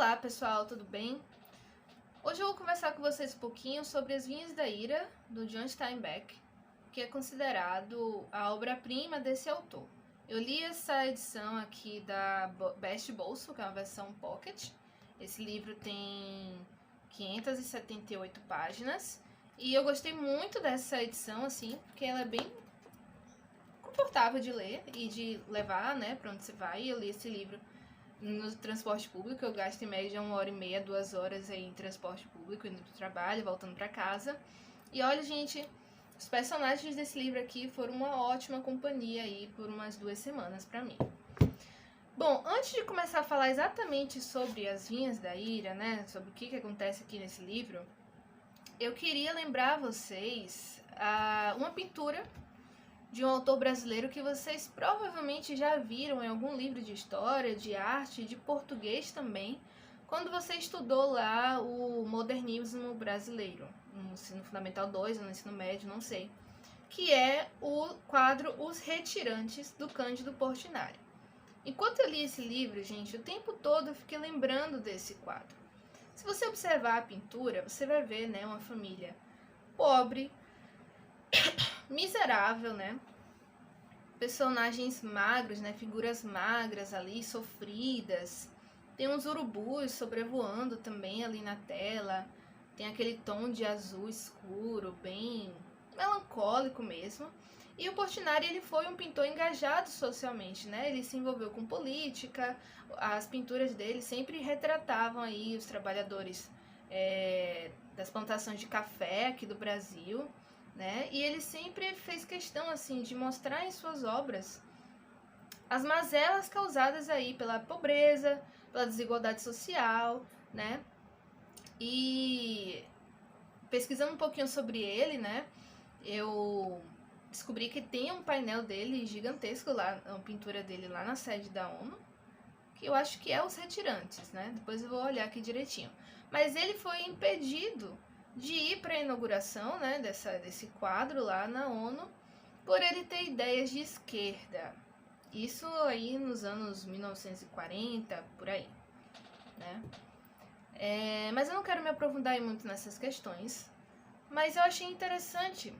Olá pessoal, tudo bem? Hoje eu vou conversar com vocês um pouquinho sobre As Vinhas da Ira, do John Steinbeck, que é considerado a obra-prima desse autor. Eu li essa edição aqui da Best Bolso, que é uma versão pocket. Esse livro tem 578 páginas e eu gostei muito dessa edição, assim, porque ela é bem confortável de ler e de levar, né, para onde você vai. Eu li esse livro no transporte público, eu gasto em média 1h30, 2 horas aí em transporte público, indo pro trabalho, voltando para casa. E olha, gente, os personagens desse livro aqui foram uma ótima companhia aí por umas 2 semanas para mim. Bom, antes de começar a falar exatamente sobre As Vinhas da Ira, né, sobre o que acontece aqui nesse livro, eu queria lembrar a vocês uma pintura de um autor brasileiro que vocês provavelmente já viram em algum livro de história, de arte, de português também, quando você estudou lá o modernismo brasileiro, no ensino fundamental 2 ou no ensino médio, não sei, que é o quadro Os Retirantes, do Cândido Portinari. Enquanto eu li esse livro, gente, o tempo todo eu fiquei lembrando desse quadro. Se você observar a pintura, você vai ver, né, uma família pobre, miserável, né? Personagens magros, né? Figuras magras ali, sofridas. Tem uns urubus sobrevoando também ali na tela. Tem aquele tom de azul escuro, bem melancólico mesmo. E o Portinari, ele foi um pintor engajado socialmente, né? Ele se envolveu com política. As pinturas dele sempre retratavam aí os trabalhadores das plantações de café aqui do Brasil, né? E ele sempre fez questão assim de mostrar em suas obras as mazelas causadas aí pela pobreza, pela desigualdade social, né? E pesquisando um pouquinho sobre ele, né, eu descobri que tem um painel dele gigantesco lá, uma pintura dele lá na sede da ONU, que eu acho que é Os Retirantes, né? Depois eu vou olhar aqui direitinho. Mas ele foi impedido de ir para a inauguração, né, desse quadro lá na ONU, por ele ter ideias de esquerda. Isso aí nos anos 1940, por aí, né? Mas eu não quero me aprofundar muito nessas questões, mas eu achei interessante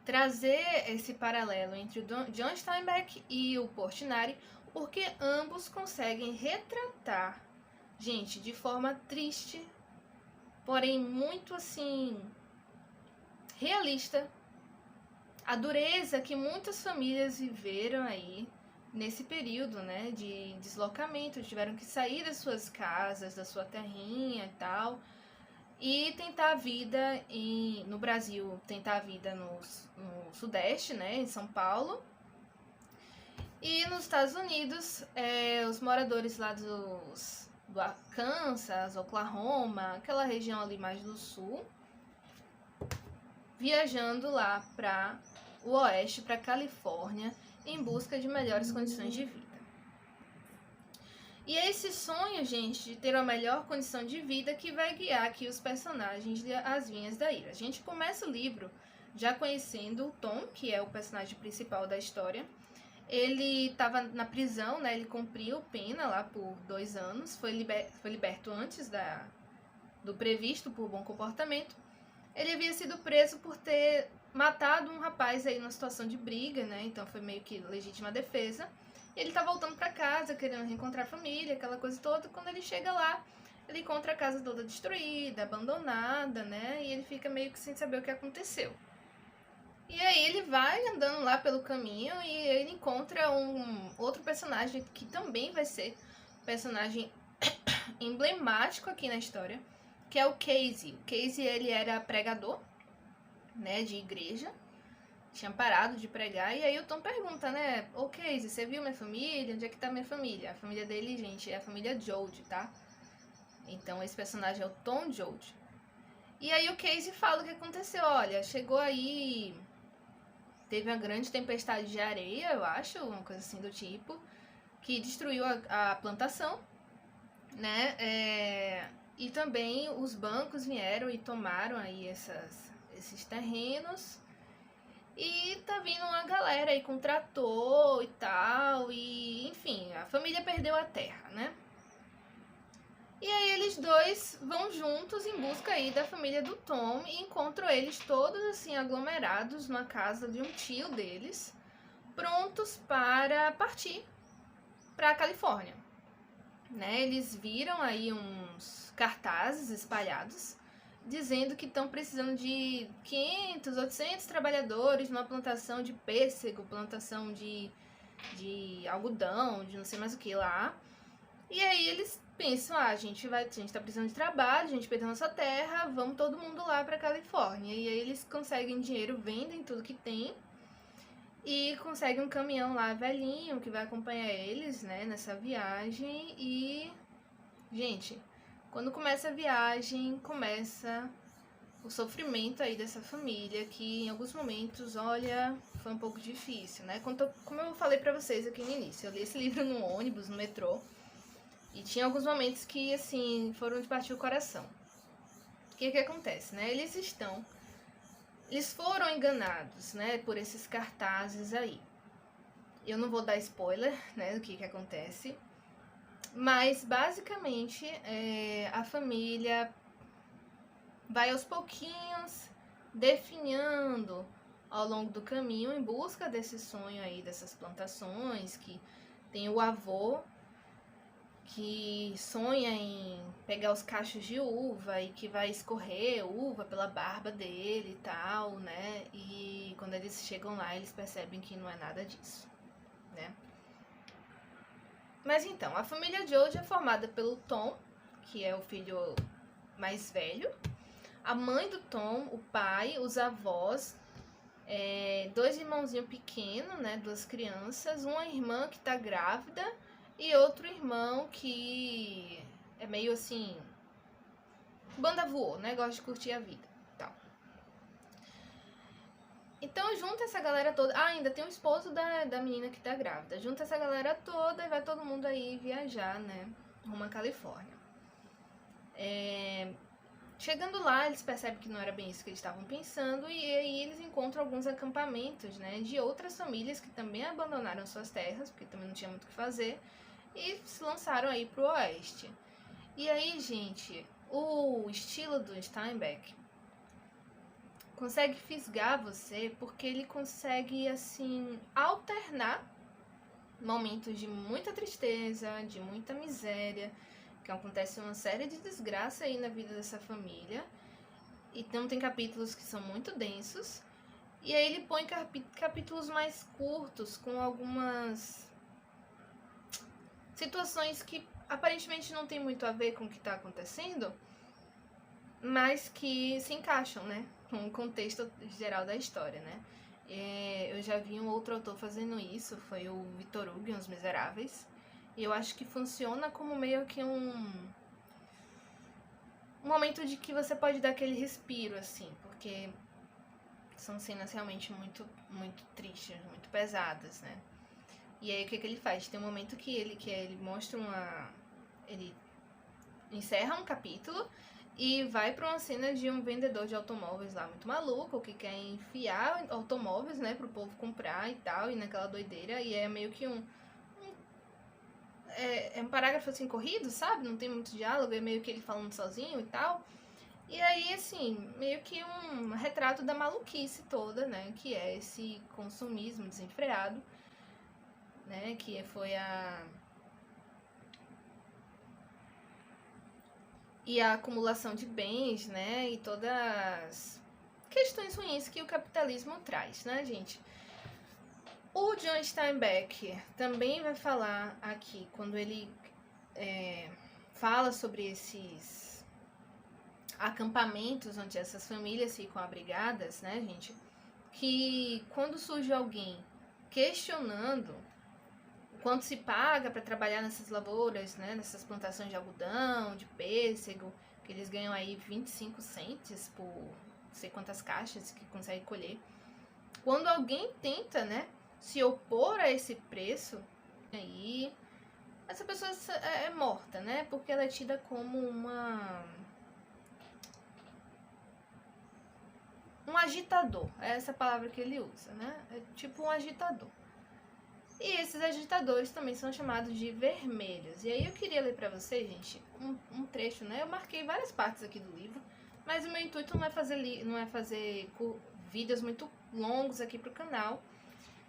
trazer esse paralelo entre o John Steinbeck e o Portinari, porque ambos conseguem retratar, gente, de forma triste, porém muito assim realista, a dureza que muitas famílias viveram aí nesse período, né, de deslocamento. Tiveram que sair das suas casas, da sua terrinha e tal, e tentar a vida no Brasil, tentar a vida no Sudeste, né, em São Paulo. E nos Estados Unidos, os moradores lá do Kansas, Oklahoma, aquela região ali mais do sul, viajando lá para o oeste, para Califórnia, em busca de melhores condições de vida. E é esse sonho, gente, de ter uma melhor condição de vida que vai guiar aqui os personagens de As Vinhas da Ira. A gente começa o livro já conhecendo o Tom, que é o personagem principal da história. Ele estava na prisão, né? Ele cumpriu pena lá por 2 anos, foi liberto antes do previsto por bom comportamento. Ele havia sido preso por ter matado um rapaz aí numa situação de briga, né? Então foi meio que legítima defesa. E ele tá voltando para casa, querendo reencontrar a família, aquela coisa toda. Quando ele chega lá, ele encontra a casa toda destruída, abandonada, né? E ele fica meio que sem saber o que aconteceu. E aí ele vai andando lá pelo caminho e ele encontra um outro personagem que também vai ser um personagem emblemático aqui na história, que é o Casey. O Casey, ele era pregador, né, de igreja, tinha parado de pregar, e aí o Tom pergunta, né, ô Casey, você viu minha família? Onde é que tá minha família? A família dele, gente, é a família Jode, tá? Então esse personagem é o Tom Jode. E aí o Casey fala o que aconteceu, olha, chegou aí, teve uma grande tempestade de areia, eu acho, uma coisa assim do tipo, que destruiu a plantação, né, e também os bancos vieram e tomaram aí esses terrenos. E tá vindo uma galera aí com trator e tal. E enfim, a família perdeu a terra, né? eles dois vão juntos em busca aí da família do Tom e encontram eles todos assim aglomerados numa casa de um tio deles, prontos para partir para a Califórnia, né? Eles viram aí uns cartazes espalhados dizendo que estão precisando de 500, 800 trabalhadores numa plantação de pêssego, plantação de algodão, de não sei mais o que lá. E aí eles pensam, a gente tá precisando de trabalho, a gente perdeu nossa terra, vamos todo mundo lá pra Califórnia. E aí eles conseguem dinheiro, vendem tudo que tem e conseguem um caminhão lá velhinho que vai acompanhar eles, né, nessa viagem. E, gente, quando começa a viagem, começa o sofrimento aí dessa família, que em alguns momentos, olha, foi um pouco difícil, né? Como eu falei pra vocês aqui no início, eu li esse livro no ônibus, no metrô, e tinha alguns momentos que, assim, foram de partir o coração. O que acontece, né? Eles foram enganados, né, por esses cartazes aí. Eu não vou dar spoiler, né, do que acontece, mas basicamente a família vai aos pouquinhos definhando ao longo do caminho em busca desse sonho aí, dessas plantações, que tem o avô que sonha em pegar os cachos de uva e que vai escorrer uva pela barba dele e tal, né? E quando eles chegam lá, eles percebem que não é nada disso, né? Mas então, a família George é formada pelo Tom, que é o filho mais velho, a mãe do Tom, o pai, os avós, dois irmãozinhos pequenos, né? Duas crianças, uma irmã que tá grávida e outro irmão que é meio assim, banda voou, né? Gosta de curtir a vida e tal. Então junta essa galera toda. Ah, ainda tem o esposo da menina que tá grávida. Junta essa galera toda e vai todo mundo aí viajar, né? Rumo à Califórnia. Chegando lá, eles percebem que não era bem isso que eles estavam pensando, e aí eles encontram alguns acampamentos, né? De outras famílias que também abandonaram suas terras, porque também não tinha muito o que fazer, e se lançaram aí pro oeste. E aí, gente, o estilo do Steinbeck consegue fisgar você, porque ele consegue, assim, alternar momentos de muita tristeza, de muita miséria, que acontece uma série de desgraça aí na vida dessa família. Então tem capítulos que são muito densos, e aí ele põe capítulos mais curtos, com algumas situações que aparentemente não tem muito a ver com o que está acontecendo, mas que se encaixam, né, com o contexto geral da história, né. Eu já vi um outro autor fazendo isso, foi o Victor Hugo em Os Miseráveis, e eu acho que funciona como meio que um momento de que você pode dar aquele respiro, assim, porque são cenas realmente muito, muito tristes, muito pesadas, né. E aí o que ele faz? Tem um momento que ele mostra ele encerra um capítulo e vai pra uma cena de um vendedor de automóveis lá muito maluco, que quer enfiar automóveis, né, pro povo comprar e tal, e naquela doideira, e é meio que um parágrafo assim corrido, sabe? Não tem muito diálogo, é meio que ele falando sozinho e tal. E aí, assim, meio que um retrato da maluquice toda, né, que é esse consumismo desenfreado, né, que foi a acumulação de bens, né, e todas as questões ruins que o capitalismo traz, né, gente. O John Steinbeck também vai falar aqui, quando ele fala sobre esses acampamentos onde essas famílias ficam abrigadas, né, gente, que quando surge alguém questionando quanto se paga para trabalhar nessas lavouras, né, nessas plantações de algodão, de pêssego, que eles ganham aí 25 centes por não sei quantas caixas que consegue colher. Quando alguém tenta, né, se opor a esse preço, aí essa pessoa é morta, né, porque ela é tida como um agitador, é essa palavra que ele usa, né, é tipo um agitador. E esses agitadores também são chamados de vermelhos. E aí eu queria ler pra vocês, gente, um trecho, né? Eu marquei várias partes aqui do livro, mas o meu intuito não é fazer vídeos muito longos aqui pro canal.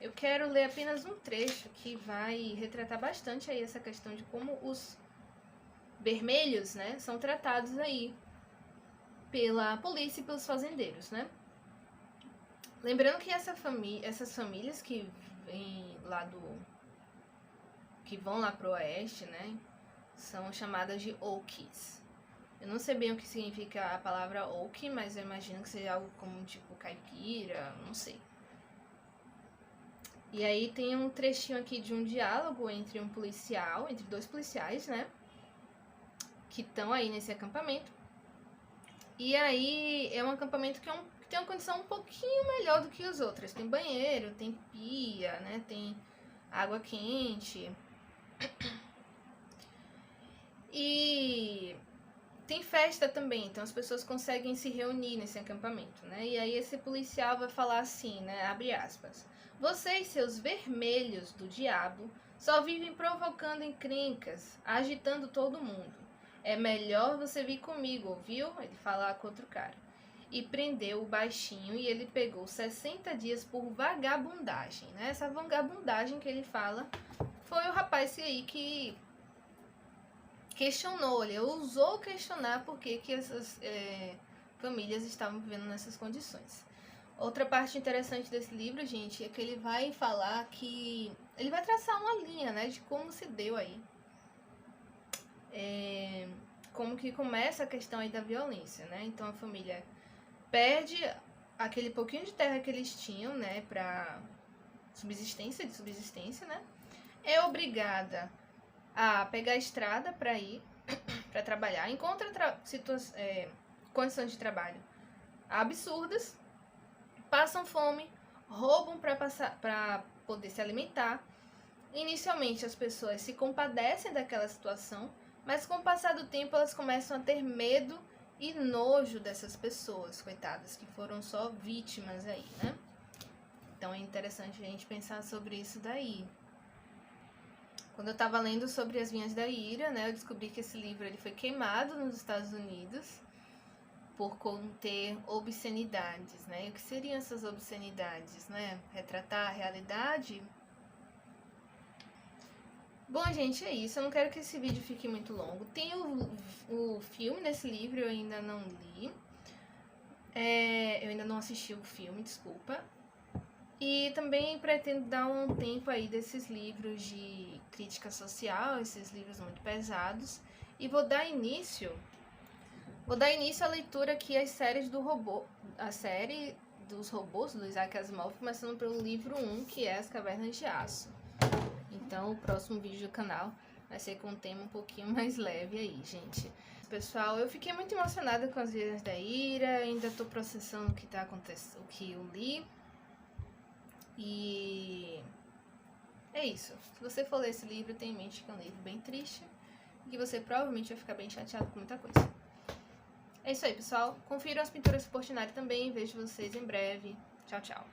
Eu quero ler apenas um trecho que vai retratar bastante aí essa questão de como os vermelhos, né, são tratados aí pela polícia e pelos fazendeiros, né? Lembrando que essas famílias que vêm lá que vão lá pro oeste, né, são chamadas de Okies. Eu não sei bem o que significa a palavra Okie, mas eu imagino que seja algo como tipo caipira, não sei. E aí tem um trechinho aqui de um diálogo entre dois policiais, né, que estão aí nesse acampamento. E aí é um acampamento que tem uma condição um pouquinho melhor do que os outros. Tem banheiro, tem pia, né, tem água quente. E tem festa também, então as pessoas conseguem se reunir nesse acampamento, né? E aí esse policial vai falar assim, né, abre aspas: vocês, seus vermelhos do diabo, só vivem provocando encrencas, agitando todo mundo. É melhor você vir comigo, ouviu? Ele fala com outro cara. E prendeu o baixinho e ele pegou 60 dias por vagabundagem, né? Essa vagabundagem que ele fala foi o rapaz aí que questionou, ele ousou questionar por que essas famílias estavam vivendo nessas condições. Outra parte interessante desse livro, gente, é que ele vai falar que... ele vai traçar uma linha, né, de como se deu aí. Como que começa a questão aí da violência, né? Então a família perde aquele pouquinho de terra que eles tinham, né, pra subsistência, né? É obrigada a pegar a estrada para ir para trabalhar, encontra condições de trabalho absurdas, passam fome, roubam para poder se alimentar. Inicialmente as pessoas se compadecem daquela situação, mas com o passar do tempo elas começam a ter medo e nojo dessas pessoas, coitadas, que foram só vítimas aí, né? Então é interessante a gente pensar sobre isso daí. Quando eu estava lendo sobre As Vinhas da Ira, né, eu descobri que esse livro ele foi queimado nos Estados Unidos por conter obscenidades, né? E o que seriam essas obscenidades, né? Retratar a realidade? Bom, gente, é isso. Eu não quero que esse vídeo fique muito longo. Tem o filme desse livro, eu ainda não li. Eu ainda não assisti o filme, desculpa. E também pretendo dar um tempo aí desses livros de crítica social, esses livros muito pesados, e vou dar início à leitura aqui às séries a série dos robôs do Isaac Asimov, começando pelo livro 1, que é As Cavernas de Aço. Então o próximo vídeo do canal vai ser com um tema um pouquinho mais leve aí, gente. Pessoal, eu fiquei muito emocionada com As Vinhas da Ira, ainda tô processando o que eu li. E é isso. Se você for ler esse livro, tenha em mente que é um livro bem triste e que você provavelmente vai ficar bem chateado com muita coisa. É isso aí, pessoal. Confiram as pinturas do Portinari também. Vejo vocês em breve. Tchau, tchau.